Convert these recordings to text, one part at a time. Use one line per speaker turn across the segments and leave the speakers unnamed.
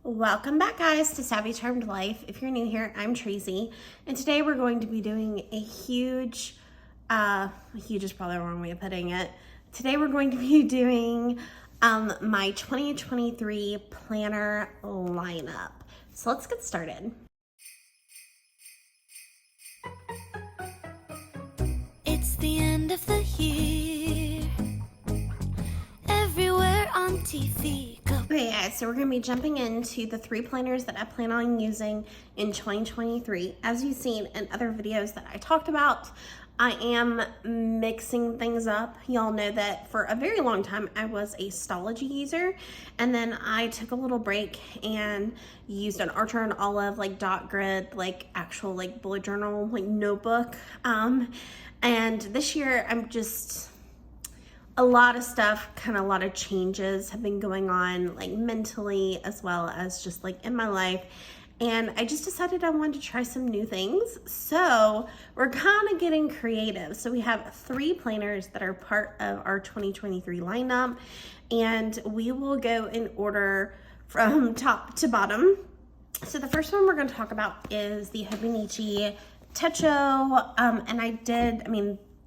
Welcome back, guys, to Savvy Charmed Life. If you're new here, I'm Tracy, and today we're going to be doing a huge is probably the wrong way of putting it. Today we're going to be doing my 2023 planner lineup. So let's get started.
It's the end of the year. Everywhere on TV.
Okay, guys, so we're going to be jumping into the 3 planners that I plan on using in 2023. As you've seen in other videos that I talked about, I am mixing things up. Y'all know that for a very long time I was a Stology user, and then I took a little break and used an Archer and Olive dot grid, actual bullet journal notebook. And this year I'm just a lot of stuff, a lot of changes have been going on mentally as well as just in my life. And I just decided I wanted to try some new things. So we're kind of getting creative. So we have 3 planners that are part of our 2023 lineup, and we will go in order from top to bottom. So the first one we're going to talk about is the Hobinichi Techo.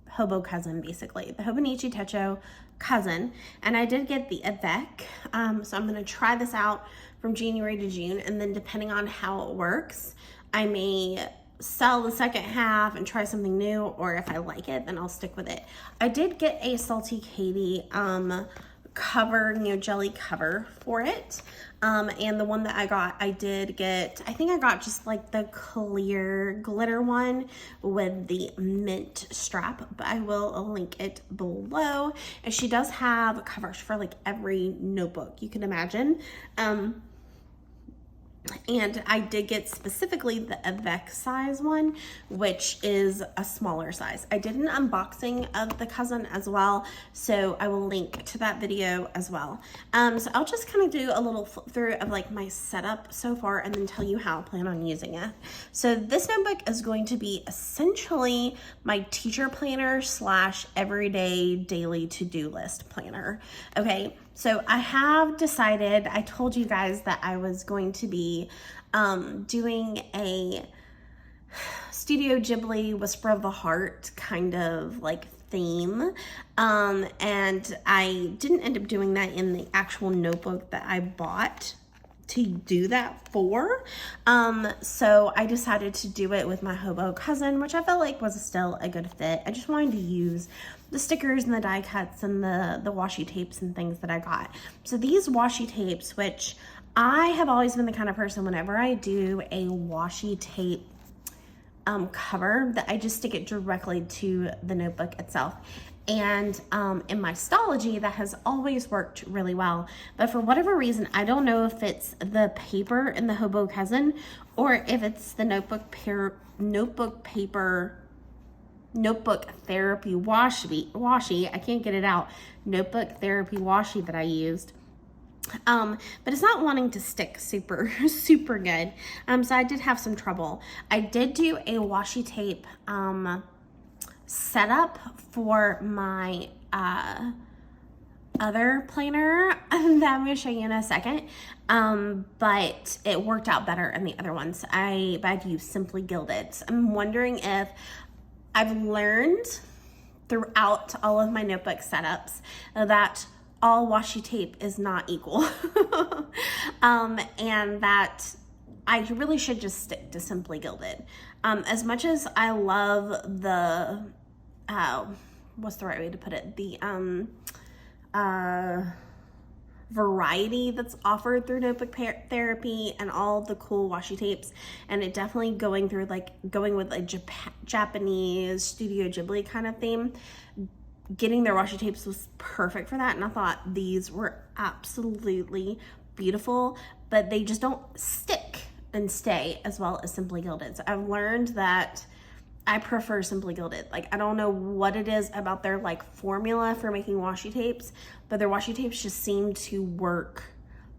Hobo cousin, basically. The Hobinichi Techo cousin. And I did get the Avec. So I'm going to try this out from January to June, and then depending on how it works, I may sell the second half and try something new, or if I like it, then I'll stick with it. I did get a Salty Katie cover, jelly cover for it. And the one that I got, I think I got just the clear glitter one with the mint strap, but I will link it below. And she does have covers for every notebook you can imagine. And I did get specifically the Avec size one, which is a smaller size. I did an unboxing of the cousin as well, so I will link to that video as well. So I'll just kind of do a little flip through of my setup so far, and then tell you how I plan on using it. So this notebook is going to be essentially my teacher planner / everyday daily to-do list planner. Okay. So I have decided, I told you guys that I was going to be doing a Studio Ghibli Whisper of the Heart kind of theme. And I didn't end up doing that in the actual notebook that I bought to do that for. So I decided to do it with my Hobo cousin, which I felt was still a good fit. I just wanted to use the stickers and the die cuts and the washi tapes and things that I got. So these washi tapes, which I have always been the kind of person, whenever I do a washi tape cover, that I just stick it directly to the notebook itself. And in my Stology, that has always worked really well. But for whatever reason, I don't know if it's the paper in the Hobo cousin, or if it's the notebook therapy washi. I can't get it out. Notebook therapy washi that I used. But it's not wanting to stick super good. So I did have some trouble. I did do a washi tape setup for my other planner that I'm going to show you in a second, but it worked out better in the other ones. I'd use Simply Gilded. So I'm wondering if I've learned throughout all of my notebook setups that all washi tape is not equal. And that I really should just stick to Simply Gilded. As much as I love the, what's the right way to put it? The variety that's offered through Notebook Therapy and all the cool washi tapes, and it definitely going with a Japanese Studio Ghibli kind of theme. Getting their washi tapes was perfect for that, and I thought these were absolutely beautiful, but they just don't stick and stay as well as Simply Gilded. So I've learned that I prefer Simply Gilded. I don't know what it is about their formula for making washi tapes, but their washi tapes just seem to work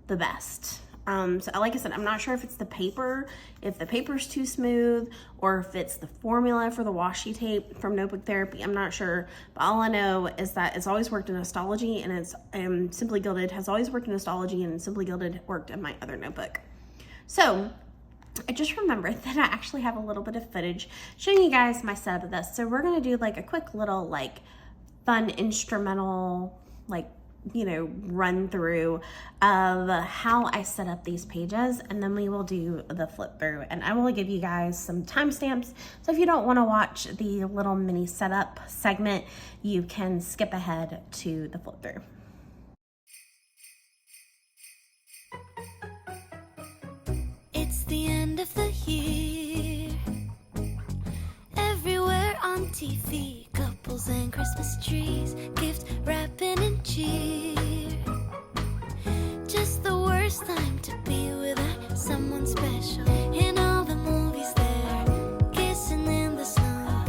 the best. So like I said, I'm not sure if it's the paper, if the paper's too smooth, or if it's the formula for the washi tape from Notebook Therapy. I'm not sure, but all I know is that it's always worked in Histology, and it's Simply Gilded has always worked in Histology, and Simply Gilded worked in my other notebook. So I just remembered that I actually have a little bit of footage showing you guys my setup of this. So we're gonna do like a quick little like fun instrumental like run through of how I set up these pages, and then we will do the flip through, and I will give you guys some timestamps. So if you don't want to watch the little mini setup segment, you can skip ahead to the flip through.
It's the end of the year. Everywhere on TV, couples and Christmas trees, gift wrapping and cheer. Just the worst time to be without someone special. In all the movies they're kissing in the snow,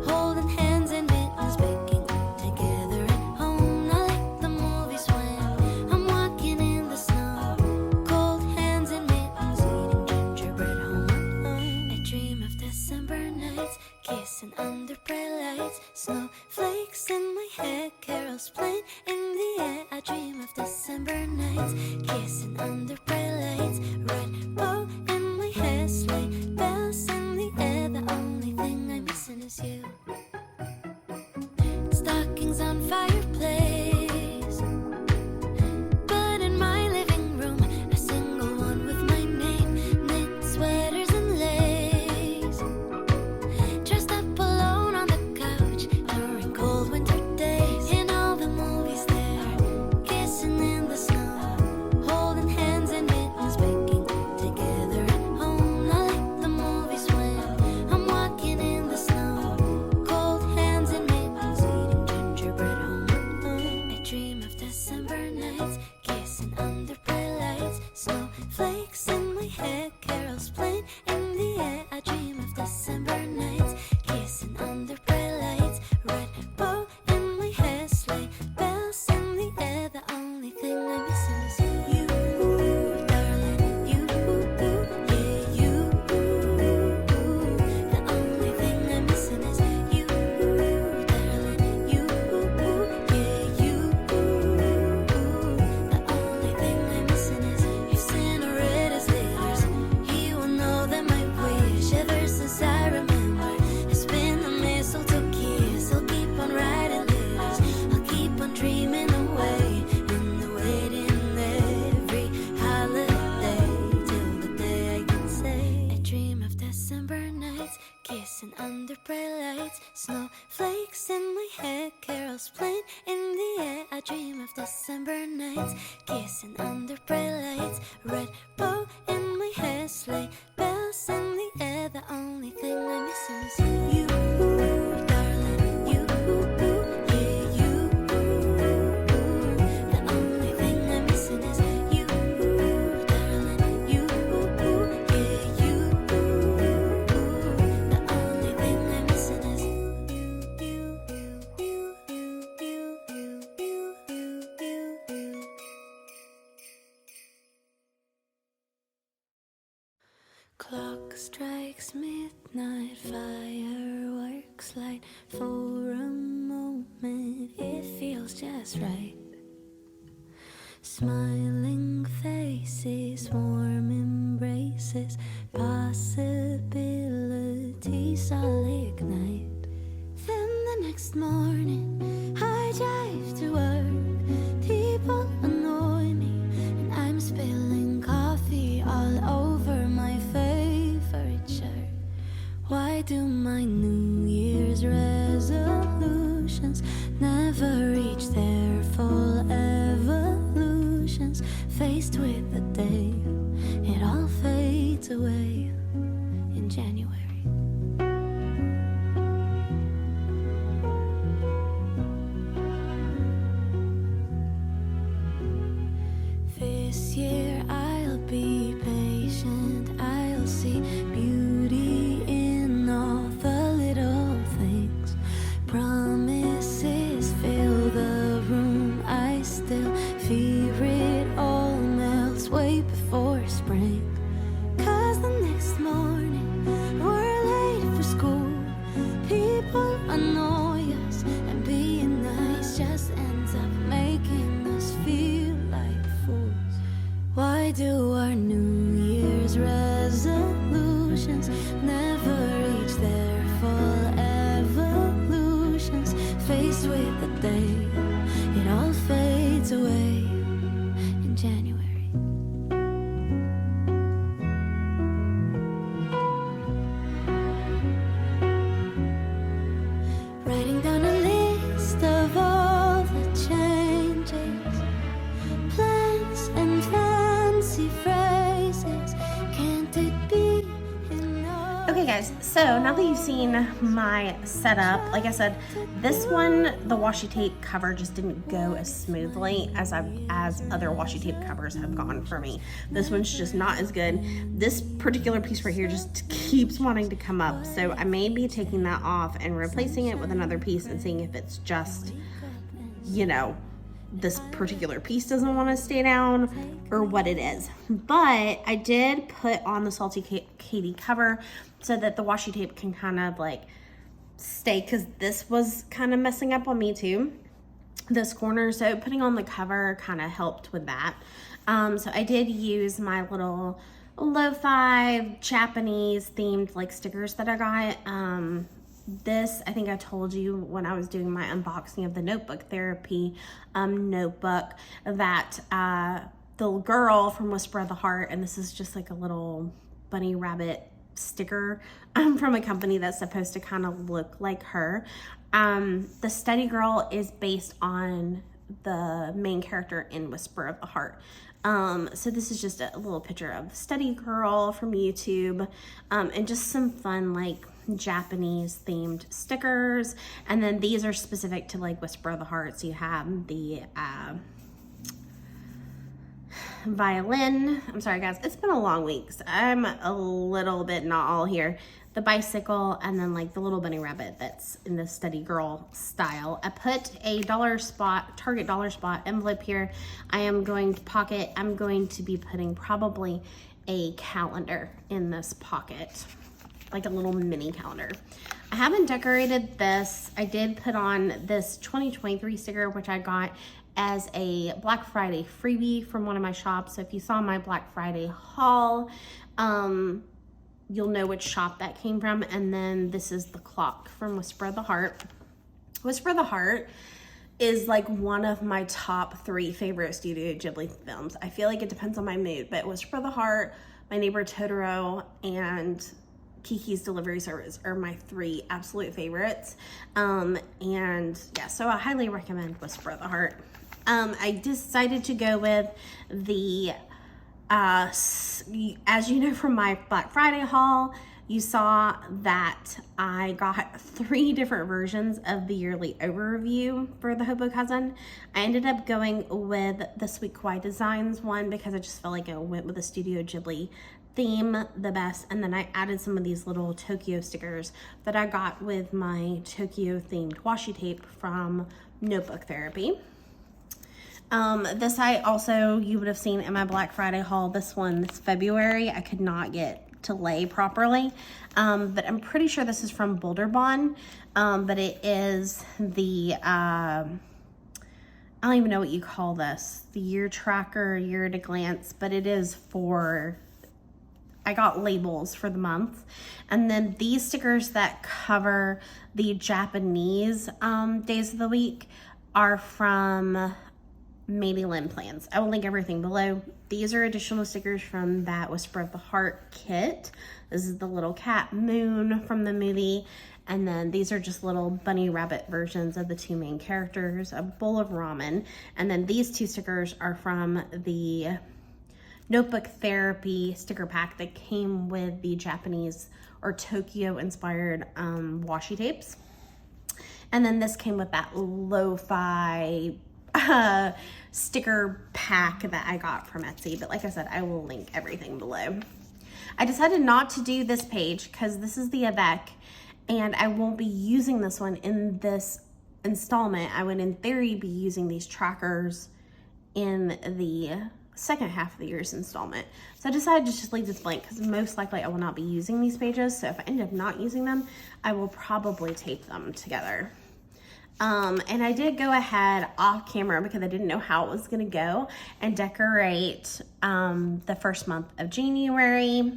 holding hands and mittens, baking together at home. Not like the movies when I'm walking in the snow, cold hands and mittens, eating gingerbread home alone. I dream of December nights, kissing under bright lights, snowflakes in my hair, carols playing in the air. I dream of December nights, kissing under bright lights, red bow in my hair, sleigh bells in the air. The only thing I'm missing is you. Stockings on fireplace, but in my living room a single one with my name, knit sweaters and lace. Dressed up alone on the couch during cold winter days. In all the movies they're kissing in the snow, holding hands and mittens, baking together at home. Not like the movies when I'm walking in the snow, cold hands and mittens, eating gingerbread home alone. I dream of December nights, kissing under bright lights, snowflakes in my hair, carols playing in the air. I dream of December nights, kissing under bright lights, red bow in my hair, sleigh bells in the air. The only thing I'm missing is you, darling. You, yeah, you. The only thing I'm missing is you, darling. You, yeah, you. The only thing I'm missing is you. Send a red as letters. He will know that my wish ever since I remember has been the mistletoe kiss. I'll keep on writing letters, I'll keep on dreaming away in the waiting every holiday till the day I can say I dream of December nights, kissing under bright lights, snowflakes in my hair, carols playing in the air. I dream of December nights, kissing under bright lights, red bow in my hair, sleigh bells in the air. The only thing I'm missing is you, darling. You, yeah, you. The only thing I'm missing is you, darling. You, yeah, you. The only thing I'm missing is you. Clock strikes midnight, fireworks light. For a moment it feels just right. Smiling faces, warm embraces, possibilities all ignite. Then the next morning I drive to work. People annoy me and I'm spilling coffee all over my favorite shirt. Why do my New Year's resolutions never reach their full evolutions? Faced with the day, it all fades away in January. faced with the day, it all fades away in January. Writing down a list of all the changes, plans and fancy phrases. Can't it be enough?
Okay guys, so now that you've seen my setup, like I said, this one, the washi tape cover just didn't go as smoothly as other washi tape covers have gone for me. This one's just not as good. This particular piece right here just keeps wanting to come up, so I may be taking that off and replacing it with another piece and seeing if it's just, you know, this particular piece doesn't want to stay down or what it is. But I did put on the Salty Katie cover so that the washi tape can kind of like stay, because this was kind of messing up on me too, this corner. So putting on the cover kind of helped with that. So I did use my little lo-fi Japanese themed like stickers that I got. This, I think I told you when I was doing my unboxing of the notebook therapy notebook, that the girl from Whisper of the Heart, and this is just like a little bunny rabbit sticker from a company that's supposed to kind of look like her. The Steady Girl is based on the main character in Whisper of the Heart. So this is just a little picture of the Steady Girl from YouTube, and just some fun like Japanese themed stickers. And then these are specific to like Whisper of the Heart. So you have the violin. I'm sorry guys, it's been a long week, so I'm a little bit not all here. The bicycle, and then like the little bunny rabbit that's in the Steady Girl style. I put a Target dollar spot envelope here. I am going to pocket, I'm going to be putting probably a calendar in this pocket, like a little mini calendar. I haven't decorated this. I did put on this 2023 sticker, which I got as a Black Friday freebie from one of my shops. So if you saw my Black Friday haul, you'll know which shop that came from. And then this is the clock from Whisper of the Heart. Whisper of the Heart is like one of my top 3 favorite Studio Ghibli films. I feel like it depends on my mood, but Whisper of the Heart, My Neighbor Totoro, and Kiki's Delivery Service are my 3 absolute favorites. And yeah, so I highly recommend Whisper of the Heart. I decided to go with the, as you know from my Black Friday haul, you saw that I got 3 different versions of the yearly overview for the Hobo Cousin. I ended up going with the Sweet Kawaii Designs one because I just felt like I went with the Studio Ghibli theme the best. And then I added some of these little Tokyo stickers that I got with my Tokyo themed washi tape from Notebook Therapy. This you would have seen in my Black Friday haul. This one, this February, I could not get to lay properly, but I'm pretty sure this is from Boulder Bond, but it is the, I don't even know what you call this, the year tracker, year at a glance, but it is for, I got labels for the month. And then these stickers that cover the Japanese days of the week are from Mady Lynn Plans. I will link everything below. These are additional stickers from that Whisper of the Heart kit. This is the little cat Moon from the movie. And then these are just little bunny rabbit versions of the 2 main characters, a bowl of ramen. And then these 2 stickers are from the Notebook Therapy sticker pack that came with the Japanese or Tokyo inspired washi tapes. And then this came with that lo-fi sticker pack that I got from Etsy, but like I said, I will link everything below. I decided not to do this page because this is the Avec, and I won't be using this one in this installment. I would in theory be using these trackers in the second half of the year's installment. So I decided to just leave this blank because most likely I will not be using these pages. So if I end up not using them, I will probably tape them together. And I did go ahead off camera because I didn't know how it was going to go and decorate the first month of January.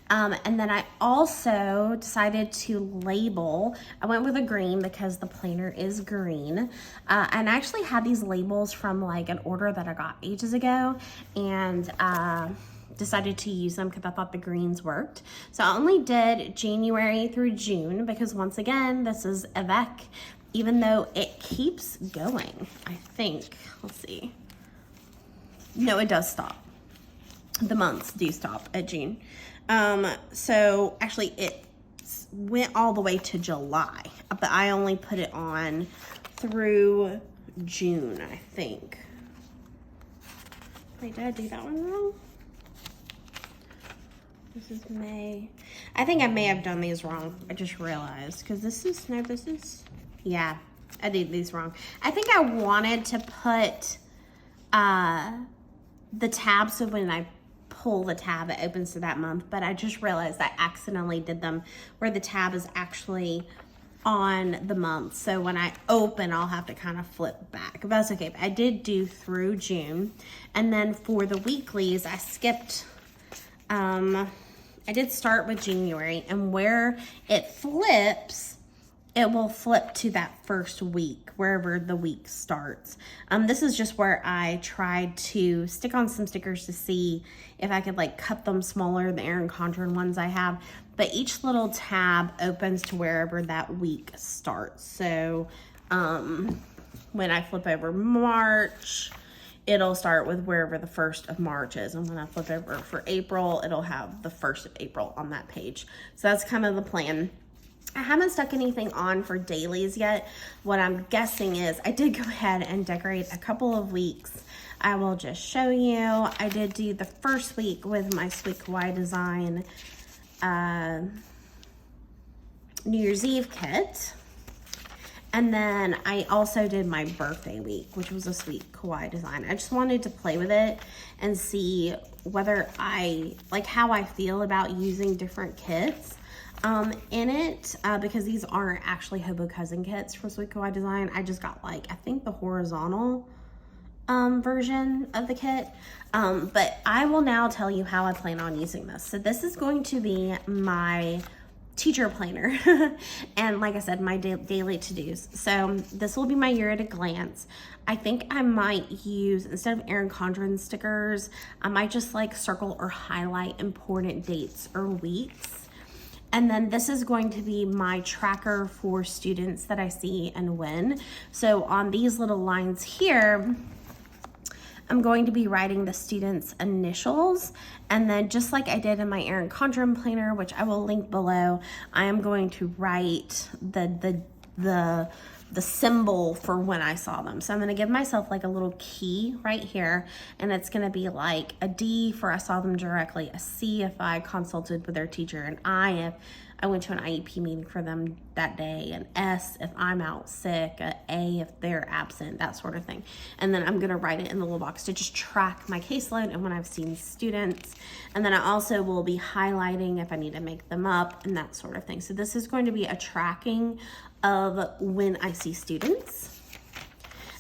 And then I also decided to label. I went with a green because the planner is green. And I actually had these labels from like an order that I got ages ago, and decided to use them because I thought the greens worked. So I only did January through June because once again, this is Avec, even though it keeps going, I think. Let's see. No, it does stop. The months do stop at June. So actually it went all the way to July, but I only put it on through June, I think. Wait, did I do that one wrong? This is May. I think I may have done these wrong. I just realized, because yeah, I did these wrong. I think I wanted to put the tab, so when I pull the tab, it opens to that month, but I just realized I accidentally did them where the tab is actually on the month. So when I open, I'll have to kind of flip back, but that's okay. But I did do through June. And then for the weeklies, I skipped, I did start with January, and where it flips, it will flip to that first week, wherever the week starts. This is just where I tried to stick on some stickers to see if I could like cut them smaller, the Erin Condren ones I have. But each little tab opens to wherever that week starts. So when I flip over March, it'll start with wherever the 1st of March is. And when I flip over for April, it'll have the 1st of April on that page. So that's kind of the plan. I haven't stuck anything on for dailies yet. What I'm guessing is I did go ahead and decorate a couple of weeks. I will just show you. I did do the first week with my Sweet Kawaii Design New Year's Eve kit. And then I also did my birthday week, which was a Sweet Kawaii Design. I just wanted to play with it and see whether how I feel about using different kits in it, because these aren't actually Hobo Cousin kits for Sweet Kawaii Design. I just got I think the horizontal version of the kit. But I will now tell you how I plan on using this. So this is going to be my teacher planner and like I said, my daily to-dos. So this will be my year at a glance. I think I might use, instead of Erin Condren stickers, I might just circle or highlight important dates or weeks. And then this is going to be my tracker for students that I see and when. So on these little lines here, I'm going to be writing the students' initials, and then just like I did in my Erin Condren planner, which I will link below, I am going to write the symbol for when I saw them. So I'm gonna give myself a little key right here, and it's gonna be a D for I saw them directly, a C if I consulted with their teacher, an I if I went to an IEP meeting for them that day, an S if I'm out sick, an A if they're absent, that sort of thing. And then I'm gonna write it in the little box to just track my caseload and when I've seen students. And then I also will be highlighting if I need to make them up and that sort of thing. So this is going to be a tracking of when I see students.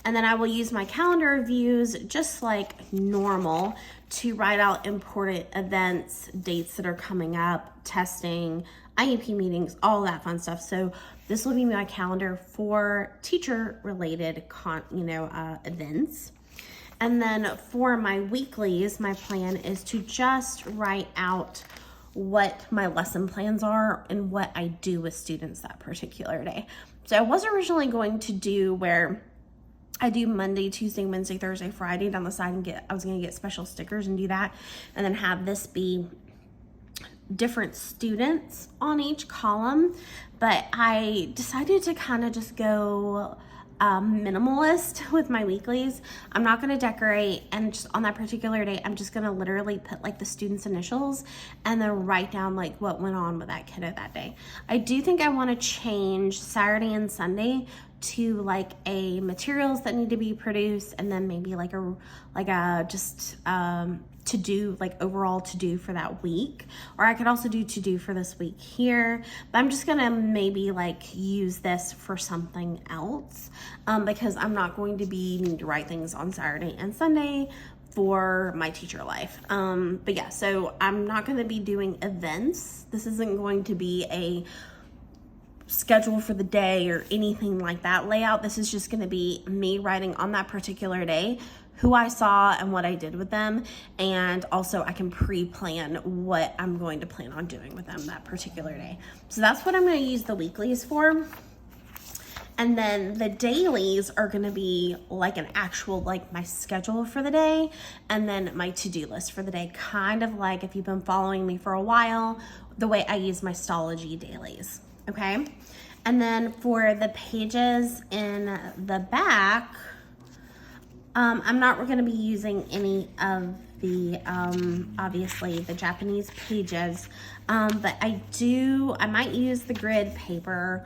And then I will use my calendar views just like normal to write out important events, dates that are coming up, testing, IEP meetings, all that fun stuff. So this will be my calendar for teacher related events. And then for my weeklies, my plan is to just write out what my lesson plans are and what I do with students that particular day. So I was originally going to do where I do Monday, Tuesday, Wednesday, Thursday, Friday down the side, and I was gonna get special stickers and do that, and then have this be different students on each column. But I decided to kind of just go minimalist with my weeklies. I'm not going to decorate, and just on that particular day I'm just going to literally put the students' initials and then write down what went on with that kiddo that day. I do think I want to change Saturday and Sunday to a materials that need to be produced, and then maybe to do overall to do for that week, or I could also do to do for this week here, but I'm just gonna maybe use this for something else, because I'm not going to be needing to write things on Saturday and Sunday for my teacher life. But yeah, so I'm not going to be doing events. This isn't going to be a schedule for the day or anything like that layout. This is just going to be me writing on that particular day who I saw and what I did with them, and also I can pre-plan what I'm going to plan on doing with them that particular day. So that's what I'm going to use the weeklies for. And then the dailies are going to be like an actual, like my schedule for the day, and then my to-do list for the day, kind of like if you've been following me for a while, the way I use my Stology dailies. Okay, and then for the pages in the back, I'm not going to be using any of the, obviously the Japanese pages, but I might use the grid paper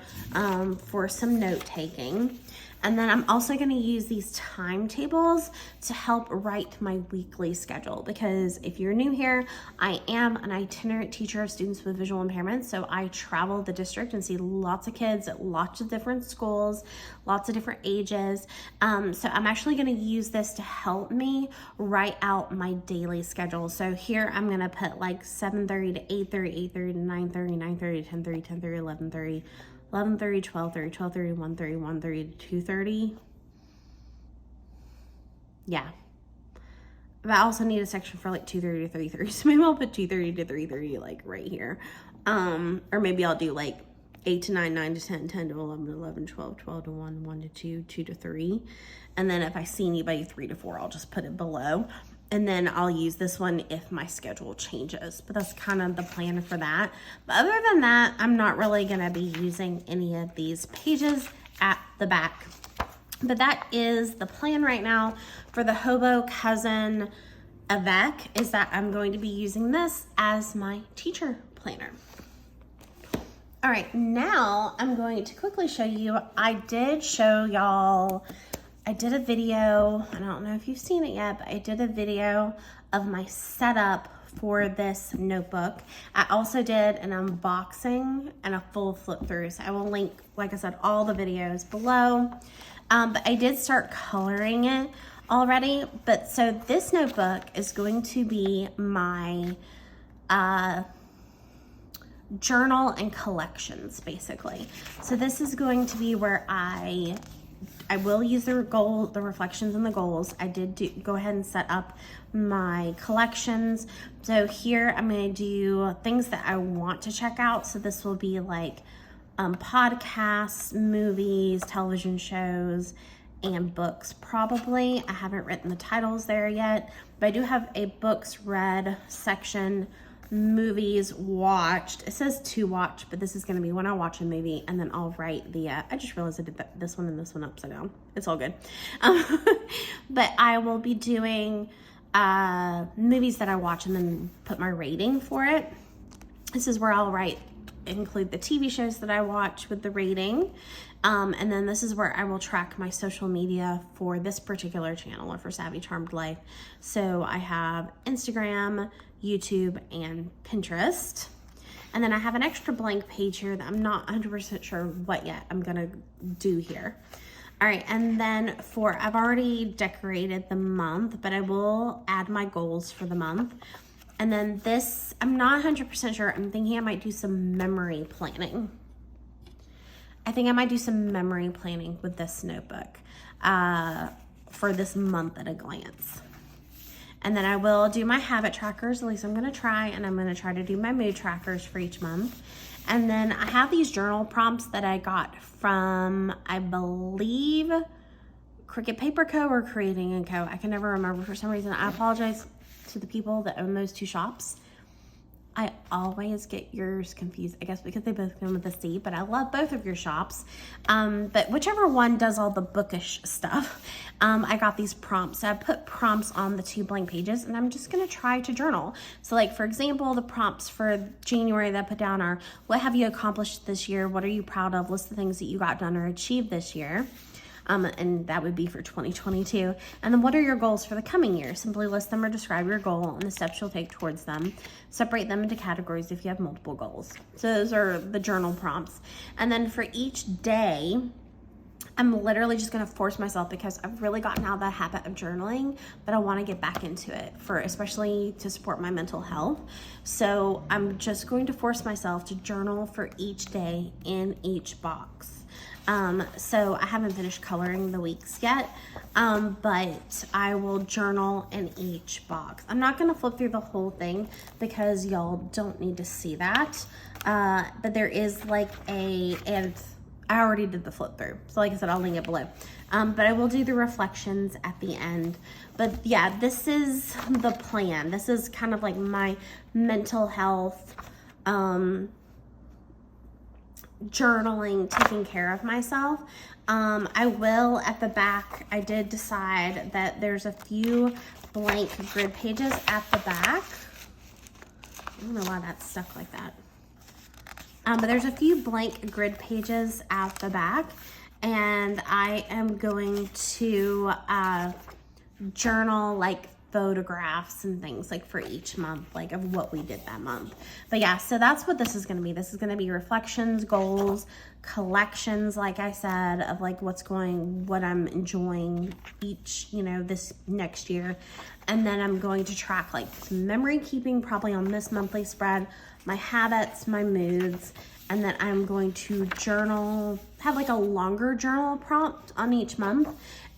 for some note taking. And then I'm also going to use these timetables to help write my weekly schedule, because if you're new here, I am an itinerant teacher of students with visual impairments. So I travel the district and see lots of kids at lots of different schools, lots of different ages. So I'm actually going to use this to help me write out my daily schedule. So here I'm going to put like 7:30 to 8:30, 8:30 to 9:30, 9:30 to 10:30, 10:30, 11:30. 11:30, 12:30, 12:30, 1:30, 1:30 to 2:30. Yeah. But I also need a section for like 2:30 to 3:30. So maybe I'll put 2:30 to 3:30 like right here. Or maybe I'll do like 8 to 9, 9 to 10, 10 to 11, 11, 12, 12 to 1, 1 to 2, 2 to 3. And then if I see anybody 3 to 4, I'll just put it below. And then I'll use this one if my schedule changes. But that's kind of the plan for that. But other than that, I'm not really going to be using any of these pages at the back. But that is the plan right now for the Hobo Cousin Avec, is that I'm going to be using this as my teacher planner. All right, now I'm going to quickly show you, I did show y'all, I did a video, I don't know if you've seen it yet, but I did a video of my setup for this notebook. I also did an unboxing and a full flip through. So I will link, like I said, all the videos below. But I did start coloring it already. But so this notebook is going to be my journal and collections, basically. So this is going to be where I will use the reflections and the goals. I did go ahead and set up my collections. So here I'm going to do things that I want to check out. So this will be like podcasts, movies, television shows, and books probably. I haven't written the titles there yet, but I do have a books read section. Movies watched, it says to watch, but this is going to be when I watch a movie, and then I'll write the I just realized I did this one and this one upside down. It's all good. But I will be doing movies that I watch and then put my rating for it. This is where I'll include the TV shows that I watch with the rating, and then this is where I will track my social media for this particular channel, or for Savvy Charmed Life. So I have Instagram, YouTube, and Pinterest. And then I have an extra blank page here that I'm not 100% sure what yet I'm gonna do here. All right, and then I've already decorated the month, but I will add my goals for the month. And then this, I'm not 100% sure. I'm thinking I might do some memory planning. I think I might do some memory planning with this notebook for this month at a glance. And then I will do my habit trackers, at least I'm gonna try, and I'm gonna try to do my mood trackers for each month. And then I have these journal prompts that I got from, I believe, Cricut Paper Co. or Creating & Co. I can never remember for some reason. I apologize to the people that own those two shops. I always get yours confused, I guess because they both come with a C, but I love both of your shops. But whichever one does all the bookish stuff, I got these prompts. So I put prompts on the 2 blank pages, and I'm just gonna try to journal. So like, for example, the prompts for January that I put down are, what have you accomplished this year? What are you proud of? List the things that you got done or achieved this year. And that would be for 2022. And then what are your goals for the coming year? Simply list them or describe your goal and the steps you'll take towards them. Separate them into categories if you have multiple goals. So those are the journal prompts. And then for each day, I'm literally just gonna force myself because I've really gotten out of that habit of journaling, but I wanna get back into it especially to support my mental health. So I'm just going to force myself to journal for each day in each box. So I haven't finished coloring the weeks yet, but I will journal in each box. I'm not gonna flip through the whole thing because y'all don't need to see that. But there is like and I already did the flip through. So like I said, I'll link it below. But I will do the reflections at the end. But yeah, this is the plan. This is kind of like my mental health, journaling, taking care of myself. I will at the back, I did decide that there's a few blank grid pages at the back. I don't know why that's stuck like that. But there's a few blank grid pages at the back, and I am going to journal like photographs and things like for each month, like of what we did that month. But yeah, so that's what this is going to be. This is going to be reflections, goals, collections, like I said, of like what I'm enjoying each, this next year. And then I'm going to track like some memory keeping probably on this monthly spread, my habits, my moods, and then I'm going to journal, have like a longer journal prompt on each month,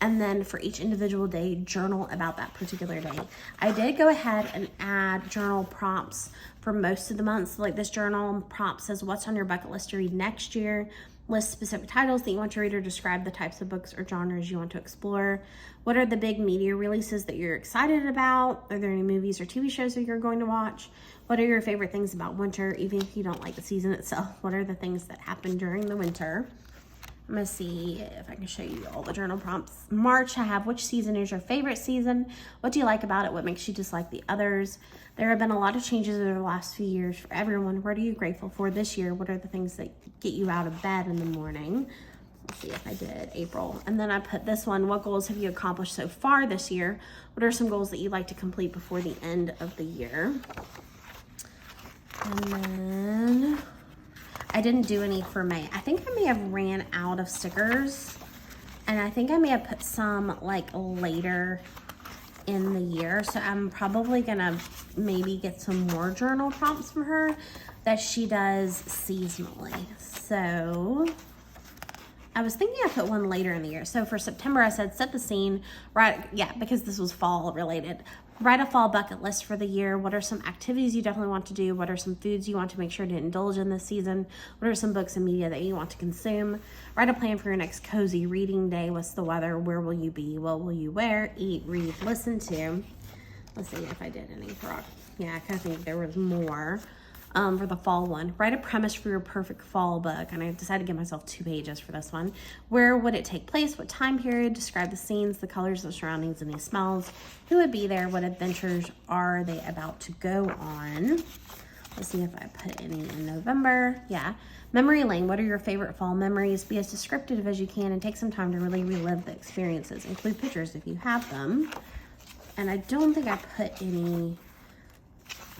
and then for each individual day, journal about that particular day. I did go ahead and add journal prompts for most of the months. Like this journal prompt says, what's on your bucket list to read next year? List specific titles that you want to read or describe the types of books or genres you want to explore. What are the big media releases that you're excited about? Are there any movies or TV shows that you're going to watch? What are your favorite things about winter, even if you don't like the season itself? What are the things that happen during the winter? I'm gonna see if I can show you all the journal prompts. March, I have which season is your favorite season? What do you like about it? What makes you dislike the others? There have been a lot of changes over the last few years for everyone. What are you grateful for this year? What are the things that get you out of bed in the morning? Let's see if I did April. And then I put this one, what goals have you accomplished so far this year? What are some goals that you'd like to complete before the end of the year? And then I didn't do any for May. I think I may have ran out of stickers, and I think I may have put some like later in the year. So I'm probably gonna maybe get some more journal prompts from her that she does seasonally. So I was thinking I put one later in the year. So for September, I said, set the scene, right? Yeah, because this was fall related. Write a fall bucket list for the year. What are some activities you definitely want to do? What are some foods you want to make sure to indulge in this season? What are some books and media that you want to consume? Write a plan for your next cozy reading day. What's the weather? Where will you be? What will you wear, eat, read, listen to? Let's see if I did any for, yeah, I kind of think there was more. For the fall one. Write a premise for your perfect fall book. And I decided to give myself 2 pages for this one. Where would it take place? What time period? Describe the scenes, the colors, the surroundings, and the smells. Who would be there? What adventures are they about to go on? Let's see if I put any in November. Yeah. Memory lane. What are your favorite fall memories? Be as descriptive as you can and take some time to really relive the experiences. Include pictures if you have them. And I don't think I put any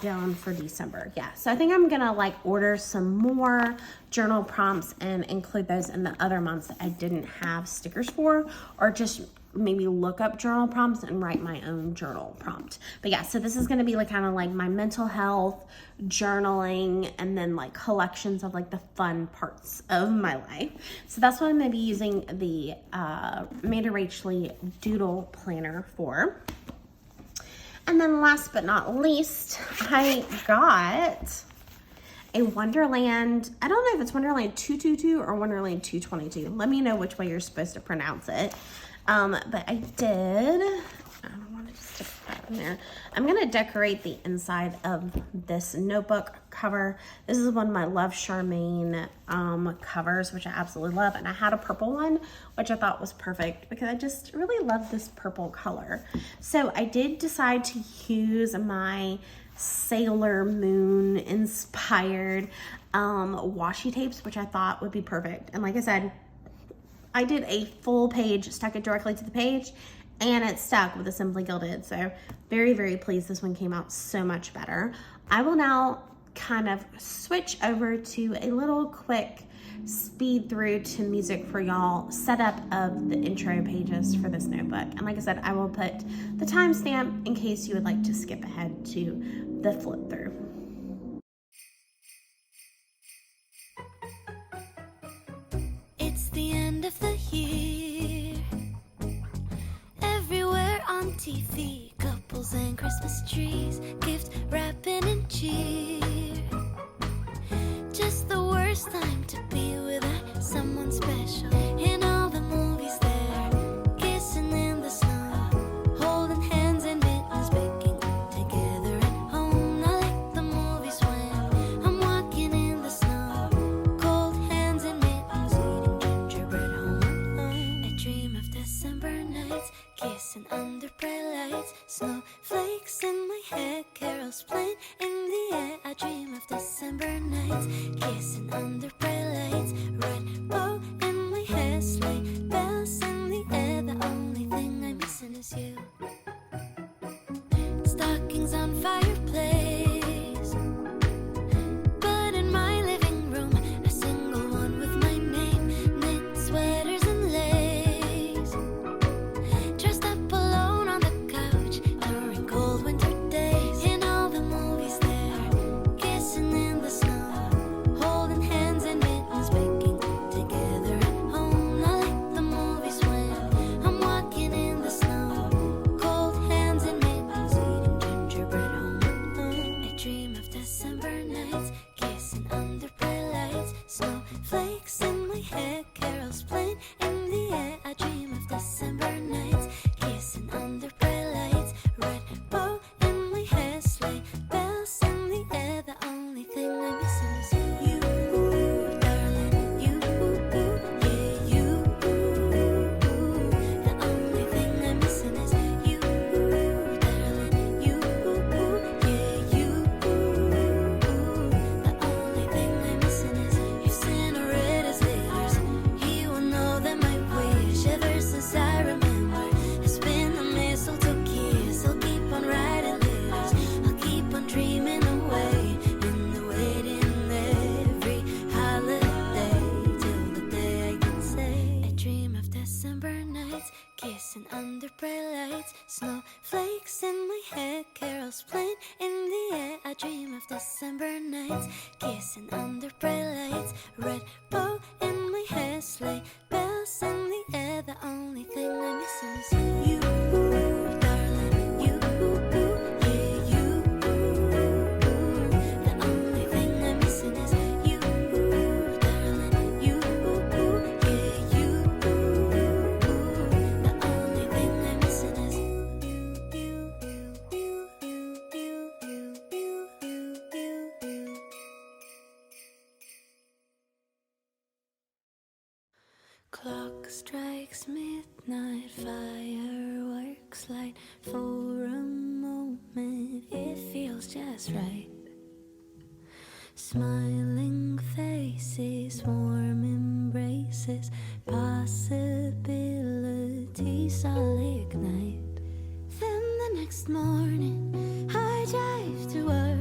down for December. Yeah, so I think I'm gonna like order some more journal prompts and include those in the other months that I didn't have stickers for, or just maybe look up journal prompts and write my own journal prompt. But yeah, so this is gonna be like kind of like my mental health, journaling, and then like collections of like the fun parts of my life. So that's what I'm gonna be using the AmandaRachLee Doodle planner for. And then last but not least, I got a Wonderland. I don't know if it's Wonderland 222 or Wonderland 222. Let me know which way you're supposed to pronounce it. But I did, I don't want to stick that in there. I'm gonna decorate the inside of this notebook cover. This is one of my Love Charmaine covers, which I absolutely love. And I had a purple one, which I thought was perfect because I just really love this purple color. So I did decide to use my Sailor Moon inspired washi tapes, which I thought would be perfect. And like I said, I did a full page, stuck it directly to the page, and it stuck with a Simply Gilded. So very, very pleased. This one came out so much better. I will now kind of switch over to a little quick speed through to music for y'all setup of the intro pages for this notebook. And like I said, I will put the timestamp in case you would like to skip ahead to the flip through.
It's the end of the year. Everywhere on TV, couples and Christmas trees, gift wrapping and cheer. Just the worst time to be without someone special. In all the movies there, kissing in the snow, holding hands and mittens, baking together at home. I like the movies when I'm walking in the snow, cold hands and mittens, eating gingerbread home alone. I dream of December nights, kissing under bright lights, snowflakes in my hair, carols playing in the air. I dream of December nights, kissing under bright lights, red bow in my hair, sleigh bells in the air. The only thing I'm missing is you. Stockings on fireplace, but in my living room, a single one with my name, knit sweaters and lace. Dressed up alone on the couch during cold winter days. In all the movies there, kissing in the snow, holding hands and mittens, baking together at home. I like the movies when I'm walking in the snow, cold hands and mittens, eating gingerbread home alone. I dream of December nights, kissing under bright lights, snowflakes in my hair, carols playing in the air. I dream of December nights, kissing under bright lights, red bow in my hair, sleigh bells in the air. The only thing I'm missing is you, darling, you, yeah, you. The only thing I'm missing is you, darling, you, yeah, you. The only thing I'm missing is if Santa read his letters, he will know that my wish ever since I remember has been the mistletoe kiss. I'll keep on writing letters, I'll keep on dreaming away in the waiting every holiday till the day I can say I dream of December nights, kissing under bright lights, snowflakes in my hair, carols playing in the air. I dream of December nights, kissing under bright lights, red bow in my hair, sleigh bells in the air. The only thing I'm missing is you, darling, you, yeah, you. The only thing I'm missing is you, darling, you, yeah, you. The only thing I'm missing is you. Clock strikes midnight, fireworks light. For a moment, it feels just right. Smiling faces, warm embraces, possibilities all ignite. Then the next morning, I drive to work.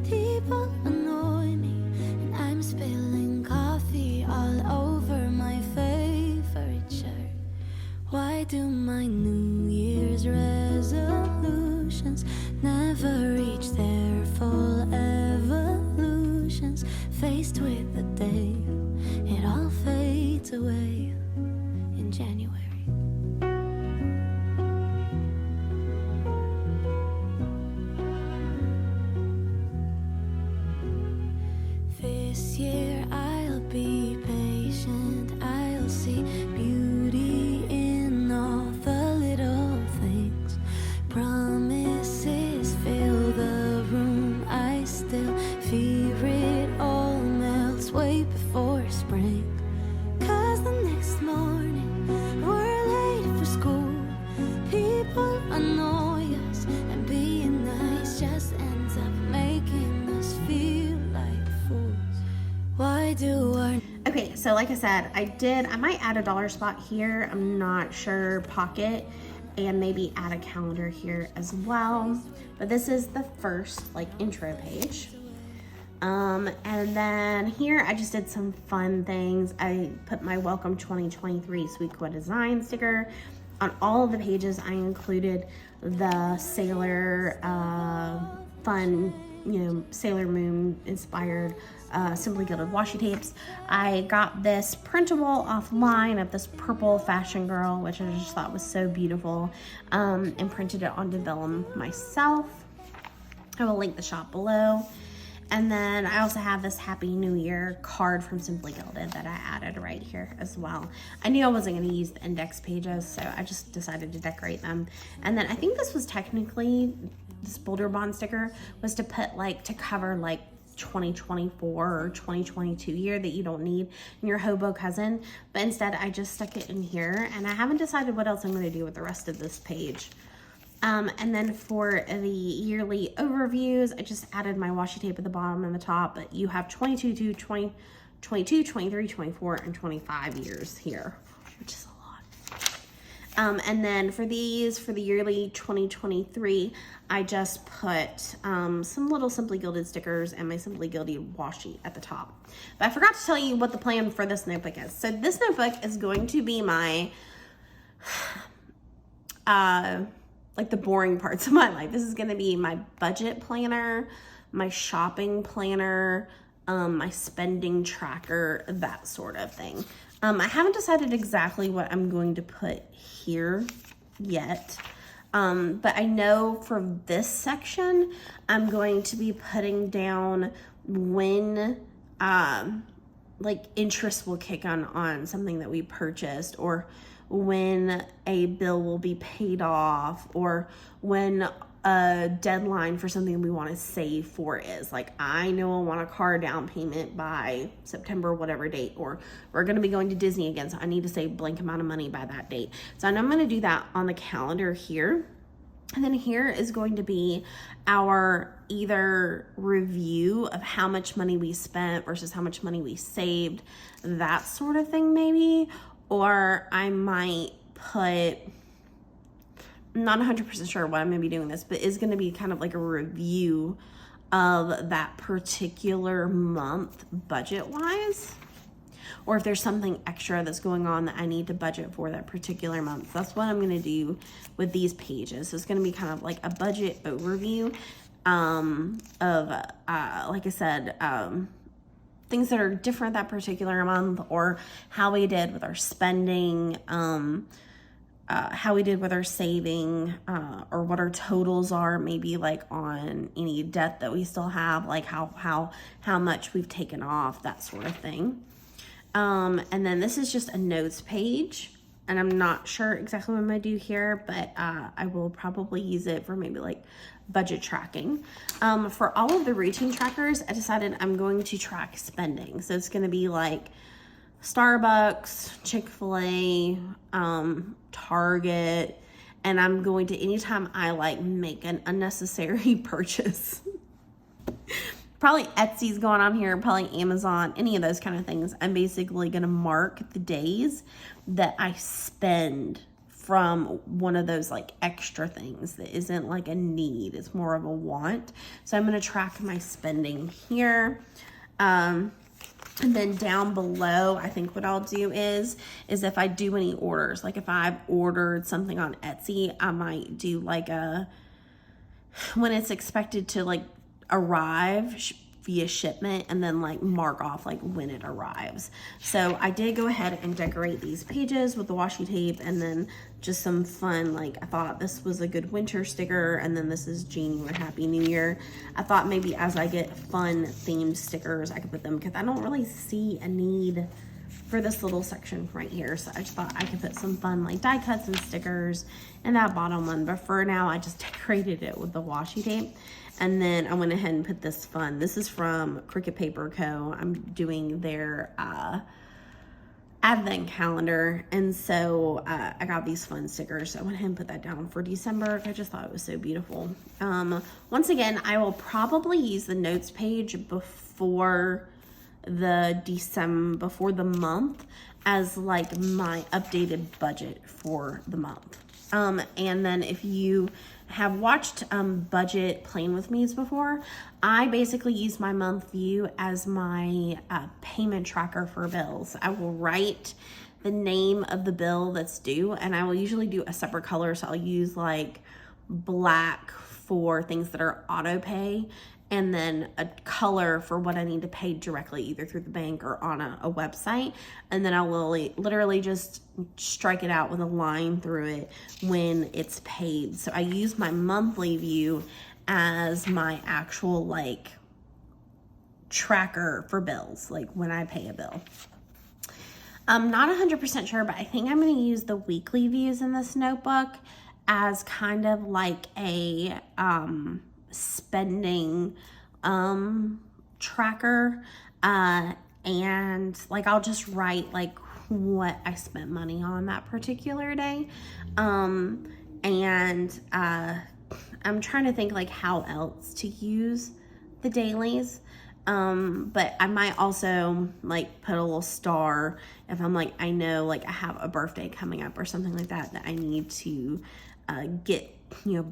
People annoy me, and I'm spilling coffee all over my favorite shirt. Why do my New Year's resolutions never reach their full evolutions? Faced with the day, it all fades away in January. This year I'll be patient, I'll see beauty in all the little things. Promises fill the room, I still fear it all melts way before spring. 'Cause the next morning we're late for school, people annoy us, and being nice just ends up making us feel like fools. Why do our...
Okay, so like I said, I might add a dollar spot here, I'm not sure, pocket, and maybe add a calendar here as well. But this is the first like intro page. And then here I just did some fun things. I put my Welcome 2023 Sweet Quote Design sticker. On all of the pages I included the Sailor fun, you know, Sailor Moon inspired Simply Gilded washi tapes. I got this printable offline of this purple fashion girl, which I just thought was so beautiful, and printed it onto vellum myself. I will link the shop below. And then I also have this Happy New Year card from Simply Gilded that I added right here as well. I knew I wasn't going to use the index pages, so I just decided to decorate them. And then I think this was technically, this Boulder Bond sticker was to put like, to cover like 2024 or 2022 year that you don't need in your hobo cousin. But instead I just stuck it in here, and I haven't decided what else I'm going to do with the rest of this page. And then for the yearly overviews, I just added my washi tape at the bottom and the top, but you have 22, 23, 24, and 25 years here, which is a lot. And then for these, for the yearly 2023, I just put some little Simply Gilded stickers and my Simply Gilded washi at the top. But I forgot to tell you what the plan for this notebook is. So this notebook is going to be my, like the boring parts of my life. This is gonna be my budget planner, my shopping planner, my spending tracker, that sort of thing. I haven't decided exactly what I'm going to put here yet. But I know for this section, I'm going to be putting down when like interest will kick on something that we purchased, or when a bill will be paid off, or when a deadline for something we want to save for is. Like, I know I want a car down payment by September, whatever date, or we're going to be going to Disney again, so I need to save blank amount of money by that date. So I'm going to do that on the calendar here. And then here is going to be our either review of how much money we spent versus how much money we saved, that sort of thing maybe. Or I might put, I'm not 100% sure what I'm going to be doing this, but it's going to be kind of like a review of that particular month budget-wise. Or if there's something extra that's going on that I need to budget for that particular month. That's what I'm going to do with these pages. So it's going to be kind of like a budget overview of, like I said, things that are different that particular month, or how we did with our spending, how we did with our saving, or what our totals are, maybe like on any debt that we still have, like how much we've taken off, that sort of thing. And then this is just a notes page, and I'm not sure exactly what I'm gonna do here, but I will probably use it for maybe like budget tracking. For all of the routine trackers, I decided I'm going to track spending. So it's gonna be like Starbucks, Chick-fil-A, Target, and I'm going to, anytime I like make an unnecessary purchase, probably Etsy's going on here, probably Amazon, any of those kind of things, I'm basically gonna mark the days that I spend from one of those like extra things that isn't like a need, it's more of a want. So I'm gonna track my spending here. And then down below, I think what I'll do is if I do any orders, like if I've ordered something on Etsy, I might do like a, when it's expected to like arrive via shipment, and then like mark off like when it arrives. So I did go ahead and decorate these pages with the washi tape, and then just some fun, like I thought this was a good winter sticker, and then this is January Happy New Year. I thought maybe as I get fun themed stickers, I could put them, because I don't really see a need for this little section right here. So I just thought I could put some fun like die cuts and stickers in that bottom one. But for now, I just decorated it with the washi tape. And then I went ahead and put this fun. This is from Cricut Paper Co. I'm doing their advent calendar. And so I got these fun stickers. So I went ahead and put that down for December. I just thought it was so beautiful. Once again, I will probably use the notes page before the month as like my updated budget for the month. And then if you have watched budget plan with me's before, I basically use my month view as my payment tracker for bills. I will write the name of the bill that's due, and I will usually do a separate color. So I'll use like black for things that are auto pay, and then a color for what I need to pay directly, either through the bank or on a website. And then I'll literally just strike it out with a line through it when it's paid. So I use my monthly view as my actual like tracker for bills, like when I pay a bill. I'm not 100% sure, but I think I'm going to use the weekly views in this notebook as kind of like a spending tracker, and like I'll just write like what I spent money on that particular day, and I'm trying to think like how else to use the dailies. But I might also like put a little star if I'm like, I know like I have a birthday coming up or something like that I need to get,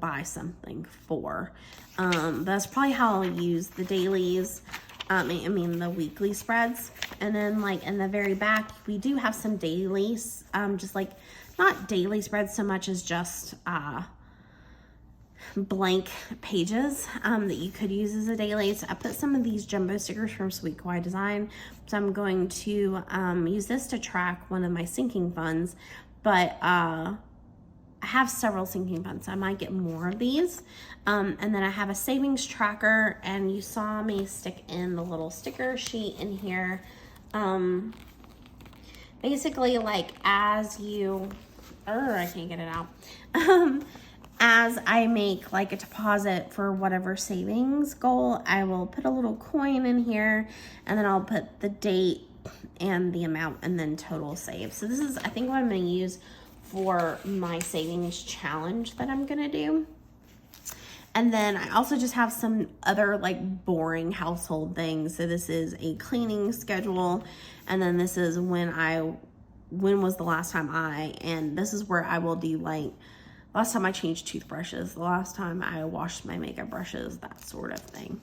buy something for. That's probably how I'll use the dailies. I mean the weekly spreads. And then like in the very back, we do have some dailies, just like not daily spreads so much as just blank pages that you could use as a daily. So I put some of these jumbo stickers from Sweet Kawaii Design. So I'm going to use this to track one of my sinking funds, but I have several sinking funds, so I might get more of these. And then I have a savings tracker, and you saw me stick in the little sticker sheet in here. Basically like as you, I can't get it out. As I make like a deposit for whatever savings goal, I will put a little coin in here, and then I'll put the date and the amount and then total save. So this is, I think, what I'm going to use for my savings challenge that I'm going to do. And then I also just have some other like boring household things. So this is a cleaning schedule, and then this is when was the last time and this is where I will do like last time I changed toothbrushes, the last time I washed my makeup brushes, that sort of thing.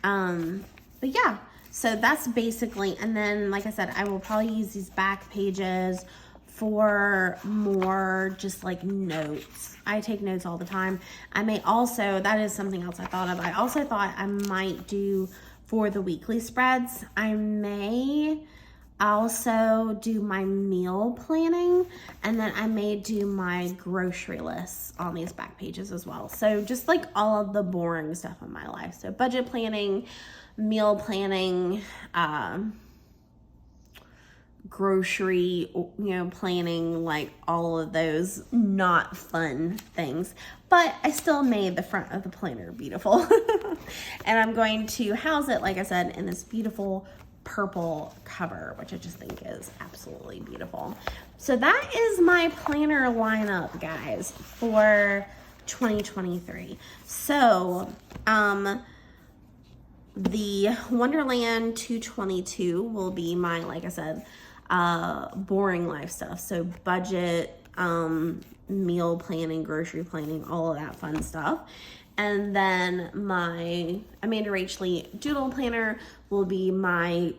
But yeah, so that's basically, and then like I said, I will probably use these back pages for more just like notes. I take notes all the time. I may also, that is something else I thought of. I also thought I might do for the weekly spreads, I may also do my meal planning, and then I may do my grocery lists on these back pages as well. So just like all of the boring stuff in my life. So budget planning, meal planning, grocery, planning, like all of those not fun things. But I still made the front of the planner beautiful. And I'm going to house it, like I said, in this beautiful purple cover, which I just think is absolutely beautiful. So that is my planner lineup, guys, for 2023. So the Wonderland 222 will be my, like I said, boring life stuff. So budget, meal planning, grocery planning, all of that fun stuff. And then my AmandaRachLee Doodle planner will be my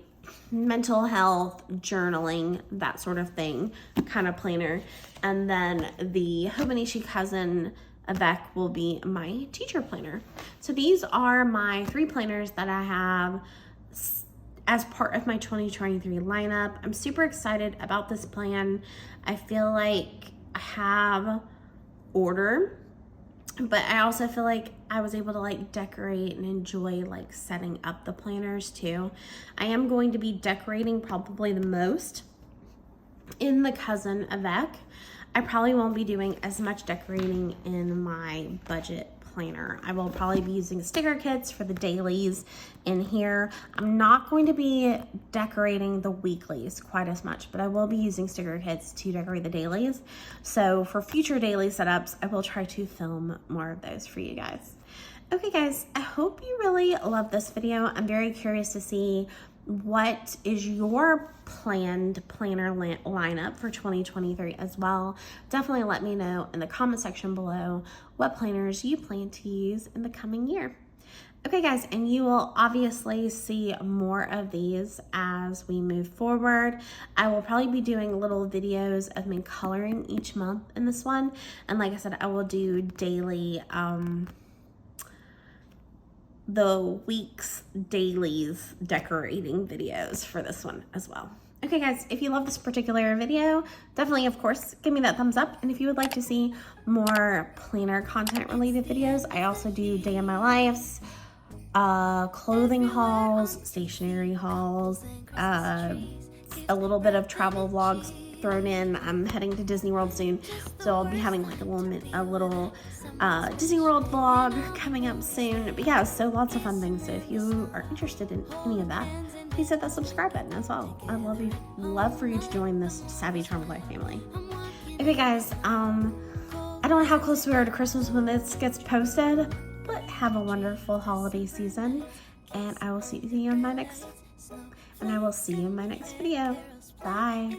mental health, journaling, that sort of thing kind of planner. And then the Hobinichi cousin Avec will be my teacher planner. So these are my 3 planners that I have as part of my 2023 lineup. I'm super excited about this plan. I feel like I have order, but I also feel like I was able to like decorate and enjoy like setting up the planners too. I am going to be decorating probably the most in the cousin Avec. I probably won't be doing as much decorating in my budget planner. I will probably be using sticker kits for the dailies in here. I'm not going to be decorating the weeklies quite as much, but I will be using sticker kits to decorate the dailies. So for future daily setups, I will try to film more of those for you guys. Okay guys, I hope you really love this video. I'm very curious to see what is your planned planner lineup for 2023 as well. Definitely let me know in the comment section below what planners you plan to use in the coming year. Okay guys, and you will obviously see more of these as we move forward. I will probably be doing little videos of me coloring each month in this one. And like I said, I will do daily, the week's dailies decorating videos for this one as well. Okay guys, if you love this particular video, definitely, of course, give me that thumbs up. And if you would like to see more planner content related videos, I also do day in my lives, clothing hauls, stationery hauls, a little bit of travel vlogs thrown in. I'm heading to Disney World soon, so I'll be having like a little Disney World vlog coming up soon. But yeah, so lots of fun things. So if you are interested in any of that, please hit that subscribe button as well. I'd love for you to join this Savvy Charmed Life family. Okay guys, I don't know how close we are to Christmas when this gets posted, but have a wonderful holiday season, and I will see you in my next video. Bye.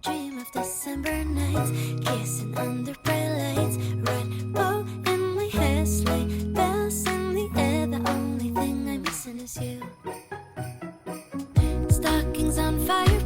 Dream of December nights, kissing under bright lights, red bow in my hair, sleigh bells in the air. The only thing I'm missing is you. Stockings on fire.